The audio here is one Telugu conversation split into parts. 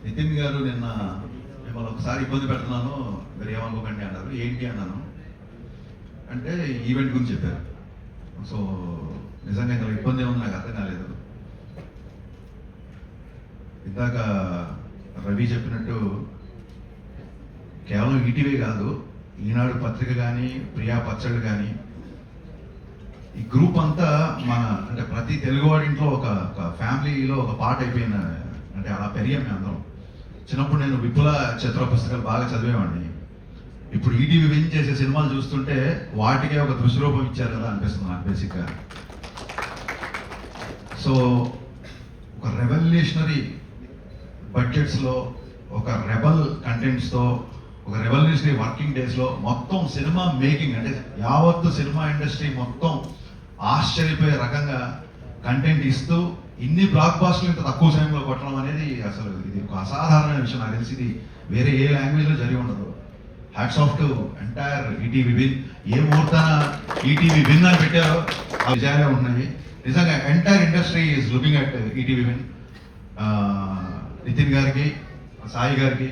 నితిన్ గారు నిన్న మిమ్మల్ని ఒకసారి ఇబ్బంది పెడుతున్నాను, మీరు ఏమనుకోకండి అన్నారు. ఏంటి అన్నాను అంటే ఈవెంట్ గురించి చెప్పారు. సో నిజంగా ఇంకా ఇబ్బంది ఏముంది నాకు అర్థం కాలేదు. ఇందాక రవి చెప్పినట్టు కేవలం ఈటీవీ కాదు, ఈనాడు పత్రిక కానీ, ప్రియా పచ్చళ్ళు కానీ, ఈ గ్రూప్ అంతా మన అంటే ప్రతి తెలుగువాడి ఇంట్లో ఒక ఫ్యామిలీలో ఒక పార్ట్ అయిపోయిన, అంటే అలా పెరిగాం మేము అందరం. చిన్నప్పుడు నేను విపుల చిత్ర పుస్తకాలు బాగా చదివేవాడిని. ఇప్పుడు ఈటీవీ విన్ చేసే సినిమాలు చూస్తుంటే వాటికే ఒక దృశ్యరూపం ఇచ్చారు కదా అనిపిస్తుంది నాకు బేసిక్గా. సో ఒక రెవల్యూషనరీ బడ్జెట్స్లో, ఒక రెబల్ కంటెంట్స్తో, ఒక రెవల్యూషనరీ వర్కింగ్ డేస్లో మొత్తం సినిమా మేకింగ్ అంటే యావత్తు సినిమా ఇండస్ట్రీ మొత్తం ఆశ్చర్యపోయే రకంగా కంటెంట్ ఇస్తూ ఇన్ని బ్లాక్ బాస్టర్లు ఇంత తక్కువ సమయంలో కొట్టడం అనేది అసలు ఇది ఒక అసాధారణమైన విషయం. నాకు తెలిసి ఇది వేరే ఏ లాంగ్వేజ్లో జరిగి ఉండదు. Hats off to entire ETV Win. ఏ ముహూర్తాన ఈటీవీ విన్ అని పెట్టారో ఆ విజయాలే ఉన్నాయి. నిజంగా entire industry is looking at ETV Win. Nitin గారికి, సాయి గారికి,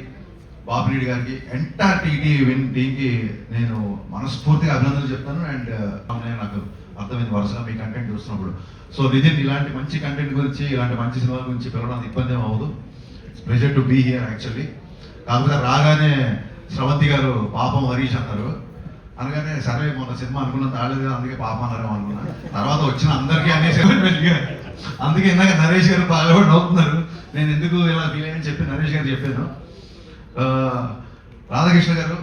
బాపిరెడ్డి గారికి, ఎంటైర్ ఈటీవీ విన్ టీంకి నేను మనస్ఫూర్తిగా అభినందనలు చెప్తాను. అండ్ నాకు అర్థమైంది వరుసగా మీ కంటెంట్ చూస్తున్నప్పుడు. సో నితిన్, ఇలాంటి మంచి కంటెంట్ గురించి, ఇలాంటి మంచి సినిమాల గురించి పిలవడానికి ఇబ్బంది ఏం అవ్వదు. It's pleasure to be here actually. కాకపోతే రాగానే స్రవంతి గారు పాపం హరీష్ అన్నారు. అనగానే సరే మొన్న సినిమా అనుకున్నంత ఆడలేదు కదా, అందుకే పాపం అన్నారేమో అనుకున్నా. తర్వాత వచ్చిన అందరికీ అనేసి అందుకే ఇందాక నరేష్ గారు బాగా నవ్వుతున్నారు. నేను ఎందుకు ఇలా ఫీల్ అయ్యని చెప్పి నరేష్ గారు చెప్పాను. రాధాకృష్ణ గారు,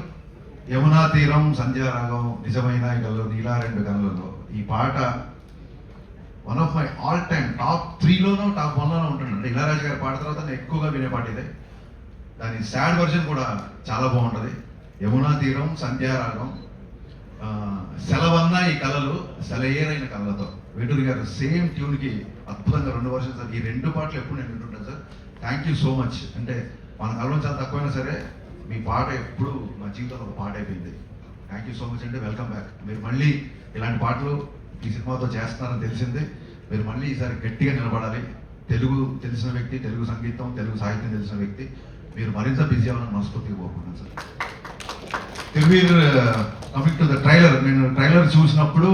యమునా తీరం, సంధ్యారాగం, నిజమైన కళ్ళు, నీలా రెండు కళ్ళలో, ఈ పాట one of my all time top 3లోనో టాప్ 1లోనో ఉంటుంది. అంటే ఇళయరాజా గారి పాట తర్వాత నేను ఎక్కువగా వినే పాట ఇదే. దాని సాడ్ వర్జన్ కూడా చాలా బాగుంటుంది. యమునా తీరం, సంధ్యారాగం, సెలవన్న ఈ కళలు, సెలయేరైన కళ్ళతో, వేటూరి గారు సేమ్ ట్యూన్కి అద్భుతంగా 2 వర్షన్స్. ఈ 2 పాటలు ఎప్పుడు నేను వింటుంటాను sir. Thank you so much. అంటే మన కళ్ళలో చాలా తక్కువైనా సరే మీ పాట ఎప్పుడు మా జీవితంలో ఒక పాట అయిపోయింది. థ్యాంక్ యూ సో మచ్ అండి. Welcome back. మీరు మళ్ళీ ఇలాంటి పాటలు ఈ సినిమాతో చేస్తున్నారని తెలిసింది. మీరు మళ్ళీ ఈసారి గట్టిగా నిలబడాలి. తెలుగు తెలిసిన వ్యక్తి, తెలుగు సంగీతం, తెలుగు సాహిత్యం తెలిసిన వ్యక్తి, మీరు మరింత బిజీ అవ్వాలని మనస్ఫూర్తిగా కోరుకుంటున్నాను sir. Thiruveer, coming to the trailer, నేను ట్రైలర్ చూసినప్పుడు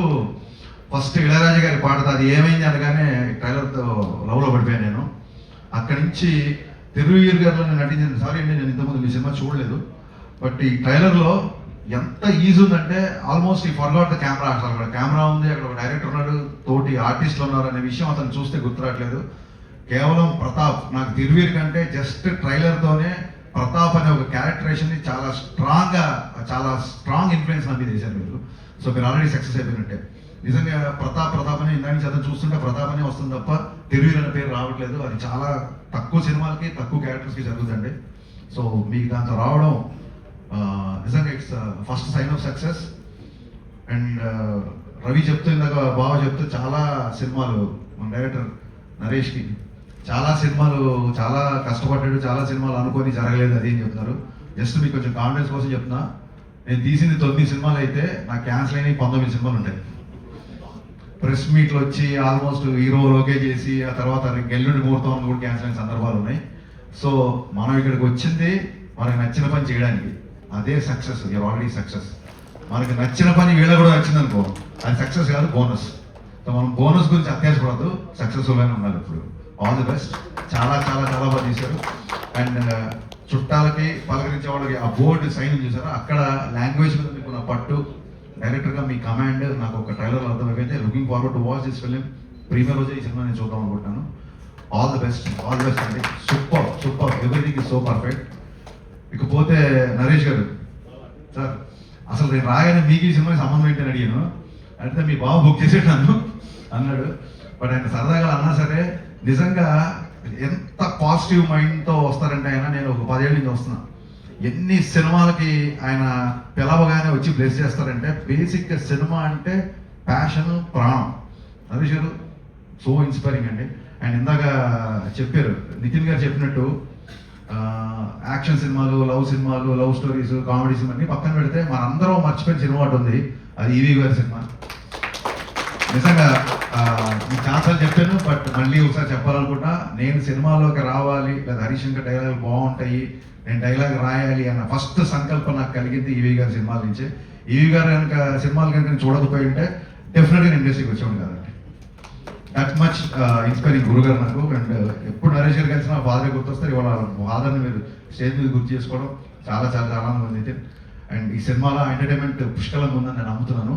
ఫస్ట్ ఇళయరాజా గారి పాటతో అది ఏమైంది అనగానే ట్రైలర్తో లవ్లో పడిపోయాను నేను. అక్కడి నుంచి తిరువీర్ గారిలో నేను నటించాను. సారీ అండి, నేను ఇంతకుముందు మీ సినిమా చూడలేదు. బట్ ఈ ట్రైలర్లో ఎంత ఈజీ ఉందంటే ఆల్మోస్ట్ ఈ ఫర్గాట్ ద కెమెరా. అసలు అక్కడ కెమెరా ఉంది, అక్కడ ఒక డైరెక్టర్ ఉన్నాడు, తోటి ఆర్టిస్టులు ఉన్నారు అనే విషయం అతను చూస్తే గుర్తురాట్లేదు. కేవలం ప్రతాప్, నాకు తిరువీర్ కంటే జస్ట్ ట్రైలర్తోనే ప్రతాప్ అనే ఒక క్యారెక్టరేషన్ని చాలా స్ట్రాంగ్ ఇన్ఫ్లుయెన్స్ నా మీద చేశారు మీరు. సో మీరు ఆల్రెడీ సక్సెస్ అయిపోయినట్టే. నిజంగా ప్రతాప్ అని ఇందాక చదువు చూస్తుంటే ప్రతాప్ అనే వస్తుంది తప్ప తిరువీర్ అనే పేరు రావట్లేదు. అది చాలా తక్కువ సినిమాలకి, తక్కువ క్యారెక్టర్స్కి జరుగుతుందండి. సో మీకు దాంతో రావడం నిజంగా it's first sign of success. And Ravi చెప్తూ, ఇందాక బావ చెప్తూ, చాలా సినిమాలు మన డైరెక్టర్ నరేష్కి చాలా సినిమాలు చాలా కష్టపడ్డాడు, చాలా సినిమాలు అనుకొని జరగలేదు అది అని చెప్తున్నారు. జస్ట్ మీకు కొంచెం కాన్ఫిడెన్స్ కోసం చెప్తున్నా, నేను తీసింది 9 సినిమాలు అయితే నాకు క్యాన్సిల్ అయినవి 19 సినిమాలు ఉంటాయి. ప్రెస్ మీట్లు వచ్చి ఆల్మోస్ట్ హీరో ఓకే చేసి ఆ తర్వాత ఎల్లుండి ముహూర్తం కూడా క్యాన్సిల్ అయిన సందర్భాలు ఉన్నాయి. సో మనం ఇక్కడికి వచ్చింది మనకు నచ్చిన పని చేయడానికి, అదే సక్సెస్. You're already success. మనకి నచ్చిన పని వీళ్ళ కూడా వచ్చింది అనుకో, అది సక్సెస్ కాదు, బోనస్. సో మనం బోనస్ గురించి అత్యాశపడద్దు, సక్సెస్ఫుల్గానే ఉండాలి ఇప్పుడు. All the best. చాలా చాలా చాలా బాగా చేశారు. అండ్ చుట్టాలకి, పలకరించే వాళ్ళకి ఆ బోర్డు సైన్ చేశారు, అక్కడ లాంగ్వేజ్ మీద మీకు నా పట్టు, డైరెక్టర్గా మీ కమాండ్ నాకు ఒక ట్రైలర్ అర్థమైపోయింది. Looking forward to watch this film. Premiere రోజే ఈ సినిమా నేను చూద్దాం అనుకుంటున్నాను. All the best, all the best అండి. Super, everything is so perfect. ఇకపోతే నరేష్ గారు సార్, అసలు నేను రాగానే మీకు ఈ సినిమాకి సంబంధం ఏంటని అడిగాను. అంటే మీ బాబు బుక్ చేసేటాను అన్నాడు. బట్ ఆయన సరదాగా అన్నా సరే నిజంగా ఎంత పాజిటివ్ మైండ్తో వస్తారంటే ఆయన, నేను ఒక 10 ఏళ్ళ నుంచి వస్తున్నా, ఎన్ని సినిమాలకి ఆయన పిలవగానే వచ్చి బ్లెస్ చేస్తారంటే, బేసిక్గా సినిమా అంటే ప్యాషన్, ప్రాణం. నరేష్ గారు సో ఇన్స్పైరింగ్ అండి. అండ్ ఇందాక చెప్పారు నితిన్ గారు చెప్పినట్టు, యాక్షన్ సినిమాలు, లవ్ సినిమాలు, లవ్ స్టోరీస్, కామెడీ సినిమా అన్ని పక్కన పెడితే మనందరం మర్చిపోయిన సినిమా ఒకటి ఉంది, అది ఈవీ గారి సినిమా. నిజంగా మీకు చాలాసార్లు చెప్పాను, బట్ మళ్ళీ ఒకసారి చెప్పాలనుకుంటా. నేను సినిమాలోకి రావాలి లేదా హరీష్ శంకర్ డైలాగ్ బాగుంటాయి, నేను డైలాగ్ రాయాలి అన్న ఫస్ట్ సంకల్పం నాకు కలిగింది ఈవీ గారి సినిమాల నుంచే. ఈవీ గారు కనుక సినిమాలు కనుక నేను చూడకపోయి ఉంటే డెఫినెట్గా నేను ఇండస్ట్రీకి వచ్చేవాడు కాదండి. దట్ మచ్ ఇన్స్పైరింగ్ గురుగారు నాకు. అండ్ ఎప్పుడు నరేష్ గారు కలిసిన ఫాదర్ గుర్తొస్తారు. ఇవాళ ఫాదర్ని మీరు స్టేజ్ మీద గుర్తు చేసుకోవడం చాలా చాలా చాలా ఆనందం ఉంది. అండ్ ఈ సినిమాలో ఎంటర్టైన్మెంట్ పుష్కలంగా ఉందని నేను నమ్ముతున్నాను.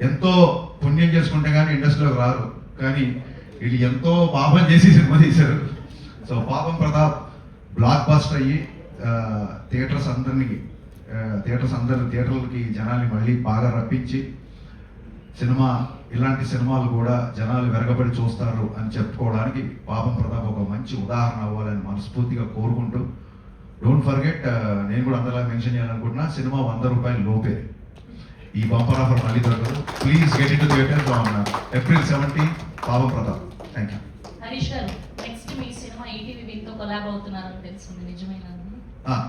ఎంతో పుణ్యం చేసుకుంటే కానీ ఇండస్ట్రీలోకి రారు, కానీ వీళ్ళు ఎంతో పాపం చేసి సినిమా తీశారు. సో పాపం ప్రతాప్ బ్లాక్ బాస్టర్ అయ్యి థియేటర్లకి జనాల్ని మళ్ళీ బాగా రప్పించి సినిమా ఇలాంటి సినిమాలు కూడా జనాలు వెరగబడి చూస్తారు అని చెప్పుకోవడానికి పాపం ప్రతాప్ ఒక మంచి ఉదాహరణ అవ్వాలని మనస్ఫూర్తిగా కోరుకుంటూ, డోంట్ ఫర్గెట్ నేను కూడా అందరిలా మెన్షన్ చేయాలనుకుంటున్నా, సినిమా 100 రూపాయలు లోపే. ఈ బంపర్ ఆఫర్ మళ్ళీ దొరకదు. Please get in to theatres on April 17 Paapam Pratap. Thank you. Harish garu, next మీ సినిమా ఈటీవీ విన్తో కొలాబ్ అవుతున్నారని తెలిసింది, నిజమేనా?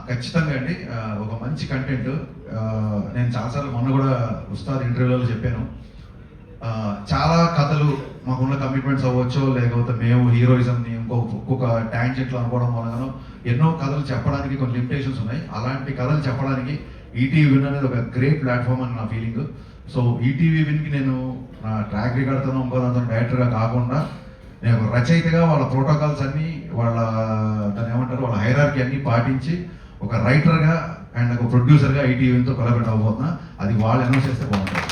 ఖచ్చితంగా అండి. ఒక మంచి కంటెంట్. నేను చాలాసార్లు మొన్న కూడా ఉస్తాద్ ఇంటర్వ్యూలో చెప్పాను, చాలా కథలు మాకున్న కమిట్మెంట్స్ అవ్వచ్చు, లేకపోతే మేము హీరోయిజంని ఒక్కొక్క ట్యాంజెంట్లో అనుకోవడం వలన ఎన్నో కథలు చెప్పడానికి కొన్ని లిమిటేషన్స్ ఉన్నాయి. అలాంటి కథలు చెప్పడానికి ఈటీవీ విన్ అనేది ఒక గ్రేట్ ప్లాట్ఫామ్ అని నా ఫీలింగ్. సో ఈటీవీ విన్కి నేను నా ట్రాక్ రికార్డ్తోనో ఇంకోదాంతో డైరెక్టర్గా కాకుండా నేను ఒక రచయితగా వాళ్ళ ప్రోటోకాల్స్ అన్నీ, దాన్ని ఏమంటారు, వాళ్ళ హైరార్కీ అన్నీ పాటించి ఒక రైటర్గా అండ్ ఒక ప్రొడ్యూసర్గా ఈటీవీ విన్తో కొలాబరేట్ అవ్వబోతున్నా. అది వాళ్ళు అనౌన్స్ చేస్తే బాగుంటుంది.